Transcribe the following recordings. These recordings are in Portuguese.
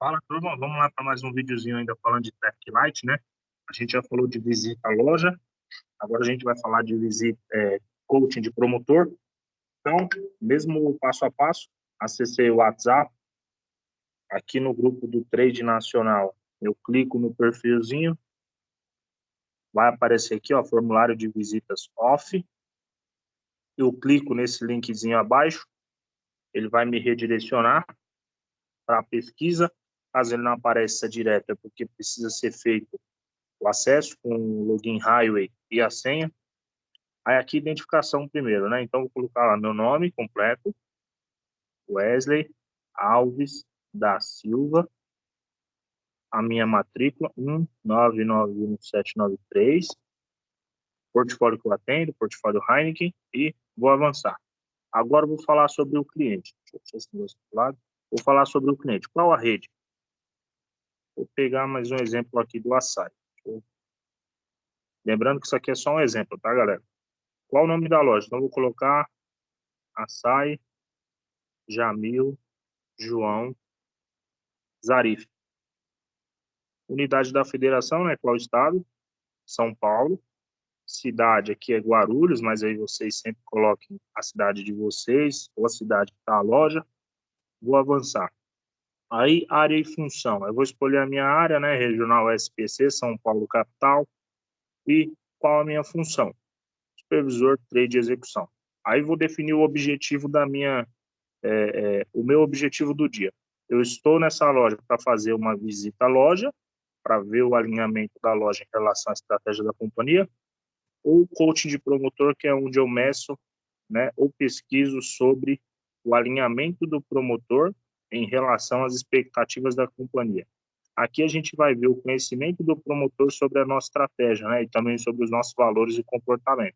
Fala, turma. Vamos lá para mais um videozinho ainda falando de Traffic Light, né? A gente já falou de visita à loja, agora a gente vai falar de visita, coaching de promotor. Então, mesmo passo a passo, acessei o WhatsApp, aqui no grupo do Trade Nacional, eu clico no perfilzinho, vai aparecer aqui, ó, formulário de visitas off. Eu clico nesse linkzinho abaixo, ele vai me redirecionar para a pesquisa. Caso ele não apareça direto, é porque precisa ser feito o acesso com o login Highway e a senha. Aí aqui, identificação primeiro, né? Então, vou colocar lá meu nome completo, Wesley Alves da Silva, a minha matrícula 1991793, portfólio que eu atendo, portfólio Heineken, e vou avançar. Agora, eu vou falar sobre o cliente. Deixa eu deixar esse negócio do lado. Vou falar sobre o cliente. Qual a rede? Vou pegar mais um exemplo aqui do Açaí. Lembrando que isso aqui é só um exemplo, tá, galera? Qual o nome da loja? Então, vou colocar Açaí Jamil João Zarif. Unidade da federação, né? Qual estado? São Paulo. Cidade aqui é Guarulhos, mas aí vocês sempre coloquem a cidade de vocês ou a cidade que está a loja. Vou avançar. Aí, área e função. Eu vou escolher a minha área, né? Regional SPC, São Paulo capital. E qual a minha função? Supervisor, trade e execução. Aí vou definir o objetivo da minha, o meu objetivo do dia. Eu estou nessa loja para fazer uma visita à loja, para ver o alinhamento da loja em relação à estratégia da companhia, ou coaching de promotor, que é onde eu meço, né, ou pesquiso sobre o alinhamento do promotor em relação às expectativas da companhia. Aqui a gente vai ver o conhecimento do promotor sobre a nossa estratégia, né, e também sobre os nossos valores e comportamento.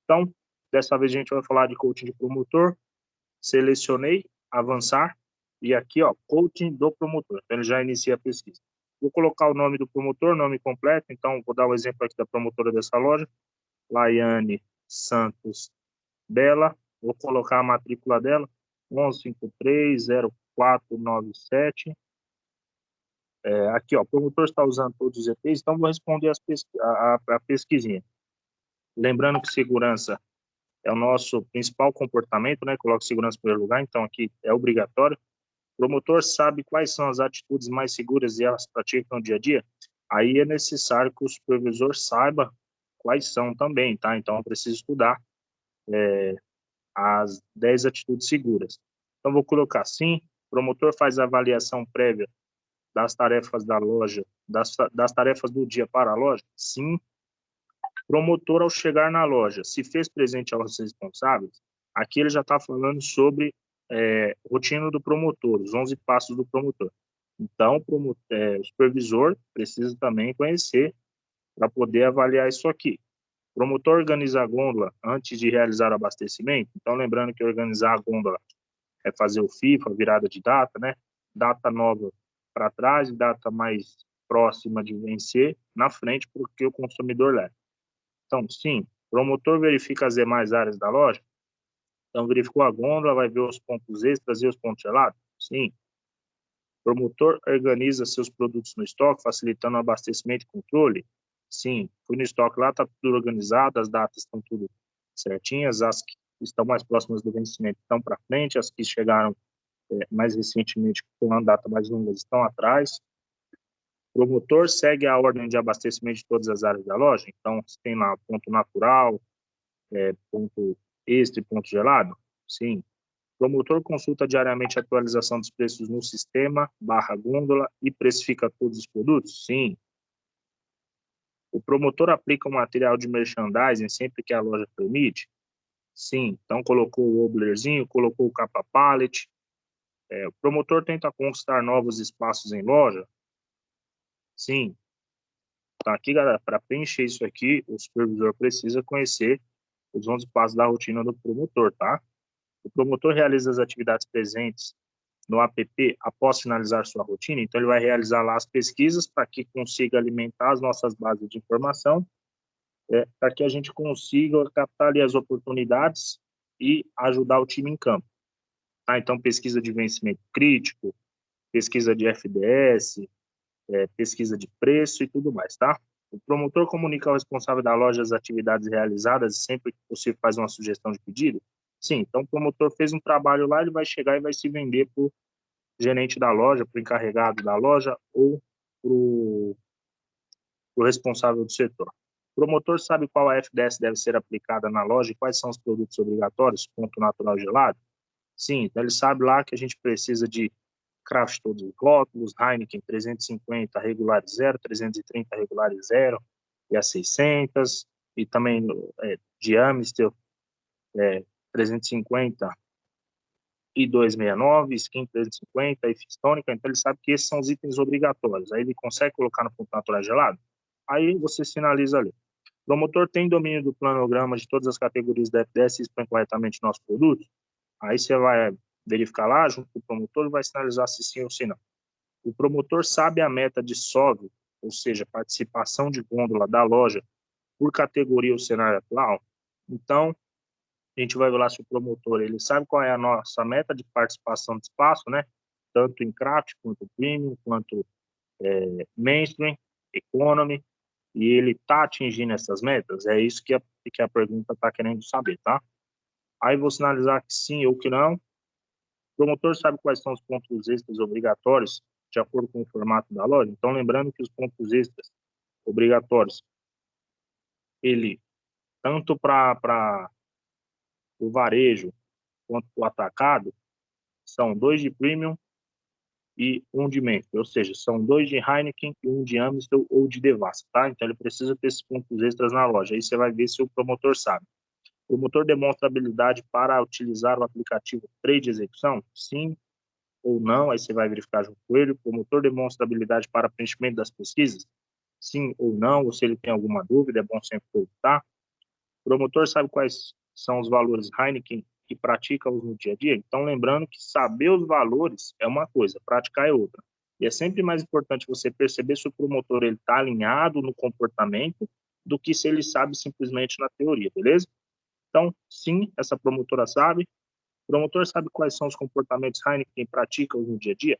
Então, dessa vez a gente vai falar de coaching de promotor. Selecionei, avançar, e aqui, ó, coaching do promotor. Então, ele já inicia a pesquisa. Vou colocar o nome do promotor, nome completo. Então, vou dar o exemplo aqui da promotora dessa loja, Laiane Santos Bela. Vou colocar a matrícula dela, 1530497. Aqui, ó, o promotor está usando todos os EPs, então vou responder a pesquisinha. Lembrando que segurança é o nosso principal comportamento, né? Coloca segurança em primeiro lugar, então aqui é obrigatório. O promotor sabe quais são as atitudes mais seguras e elas praticam no dia a dia. Aí é necessário que o supervisor saiba quais são também, tá? Então, eu preciso estudar as 10 atitudes seguras. Então, vou colocar sim, o promotor faz a avaliação prévia das tarefas da loja, das tarefas do dia para a loja? Sim. Promotor, ao chegar na loja, se fez presente aos responsáveis? Aqui ele já está falando sobre rotina do promotor, os 11 passos do promotor. Então, o supervisor precisa também conhecer para poder avaliar isso aqui. O promotor organiza a gôndola antes de realizar o abastecimento. Então, lembrando que organizar a gôndola é fazer o FIFA, virada de data, né? Data nova para trás e data mais próxima de vencer na frente, porque o consumidor leva. Então, sim, o promotor verifica as demais áreas da loja. Então, verificou a gôndola, vai ver os pontos extras e os pontos gelados? Sim. O promotor organiza seus produtos no estoque, facilitando o abastecimento e controle? Sim. Fui no estoque lá, está tudo organizado, as datas estão tudo certinhas, as que estão mais próximas do vencimento estão para frente, as que chegaram mais recentemente com uma data mais longa estão atrás. O promotor segue a ordem de abastecimento de todas as áreas da loja, então, se tem lá ponto natural, ponto extra e ponto gelado? Sim. O promotor consulta diariamente a atualização dos preços no sistema, /gôndola e precifica todos os produtos? Sim. O promotor aplica o material de merchandising sempre que a loja permite? Sim. Então, colocou o oblerzinho, colocou o capa pallet. O promotor tenta conquistar novos espaços em loja? Sim. Então, aqui, galera, para preencher isso aqui, o supervisor precisa conhecer os 11 passos da rotina do promotor, tá? O promotor realiza as atividades presentes no app após finalizar sua rotina, então ele vai realizar lá as pesquisas para que consiga alimentar as nossas bases de informação, para que a gente consiga captar ali as oportunidades e ajudar o time em campo. Então, pesquisa de vencimento crítico, pesquisa de FDS, pesquisa de preço e tudo mais, tá? O promotor comunica ao responsável da loja as atividades realizadas e sempre que possível faz uma sugestão de pedido? Sim, então o promotor fez um trabalho lá, ele vai chegar e vai se vender para o gerente da loja, para o encarregado da loja ou para o responsável do setor. O promotor sabe qual a FDS deve ser aplicada na loja e quais são os produtos obrigatórios, ponto natural gelado? Sim, então ele sabe lá que a gente precisa de Kraft todos os rótulos, Heineken 350 regular 0, 330 regular 0 e a 600, e também de Amstel 350 e 269, Skin 350 e Fistônica, então ele sabe que esses são os itens obrigatórios. Aí ele consegue colocar no ponto natural gelado? Aí você sinaliza ali. O promotor tem domínio do planograma de todas as categorias da FDS e expõe corretamente nossos produtos? Aí você vai verificar lá, junto com o promotor, e vai sinalizar se sim ou se não. O promotor sabe a meta de SOV, ou seja, participação de gôndola da loja por categoria ou cenário atual. Então, a gente vai ver lá se o promotor ele sabe qual é a nossa meta de participação de espaço, né? Tanto em craft, quanto premium, quanto mainstream, economy, e ele está atingindo essas metas? É isso que a pergunta está querendo saber, tá? Aí vou sinalizar que sim ou que não. O promotor sabe quais são os pontos extras obrigatórios de acordo com o formato da loja. Então, lembrando que os pontos extras obrigatórios, ele, tanto para o varejo quanto para o atacado, são 2 de premium e 1 de Menthol, ou seja, são 2 de Heineken e 1 de Amstel ou de Devassa, tá? Então, ele precisa ter esses pontos extras na loja. Aí você vai ver se o promotor sabe. O promotor demonstra habilidade para utilizar o aplicativo Trade Execução? Sim ou não, aí você vai verificar junto com ele. O promotor demonstra habilidade para preenchimento das pesquisas? Sim ou não, ou se ele tem alguma dúvida, é bom sempre perguntar. O promotor sabe quais são os valores Heineken e pratica-os no dia a dia? Então, lembrando que saber os valores é uma coisa, praticar é outra. E é sempre mais importante você perceber se o promotor está alinhado no comportamento do que se ele sabe simplesmente na teoria, beleza? Então, sim, essa promotora sabe. O promotor sabe quais são os comportamentos Heineken pratica-os no dia a dia?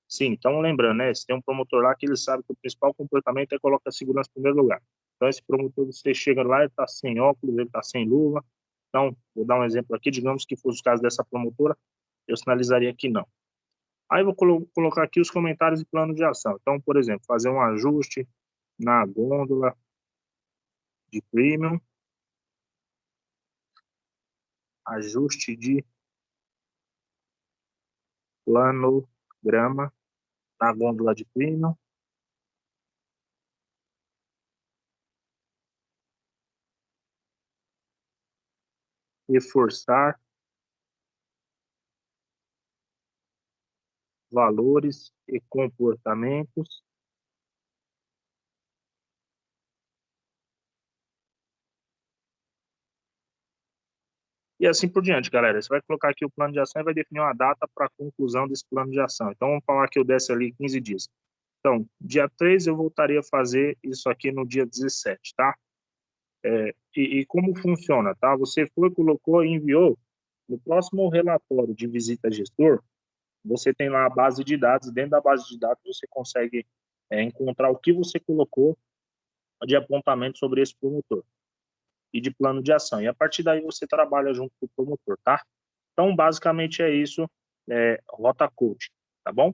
Sim, então lembrando, né, se tem um promotor lá que ele sabe que o principal comportamento é colocar a segurança em primeiro lugar. Então, esse promotor, você chega lá, ele está sem óculos, ele está sem luva. Então, vou dar um exemplo aqui, digamos que fosse o caso dessa promotora, eu sinalizaria que não. Aí eu vou colocar aqui os comentários e plano de ação. Então, por exemplo, fazer um ajuste na gôndola de premium, ajuste de planograma na gôndola de premium, reforçar valores e comportamentos e assim por diante, galera. Você vai colocar aqui o plano de ação e vai definir uma data para a conclusão desse plano de ação. Então, vamos falar que eu desse ali 15 dias. Então, dia 3 eu voltaria a fazer isso aqui no dia 17, tá? E como funciona, tá? Você foi, colocou e enviou. No próximo relatório de visita gestor, você tem lá a base de dados. Dentro da base de dados, você consegue encontrar o que você colocou de apontamento sobre esse promotor e de plano de ação. E a partir daí você trabalha junto com o promotor, tá? Então, basicamente é isso, Rota Coach, tá bom?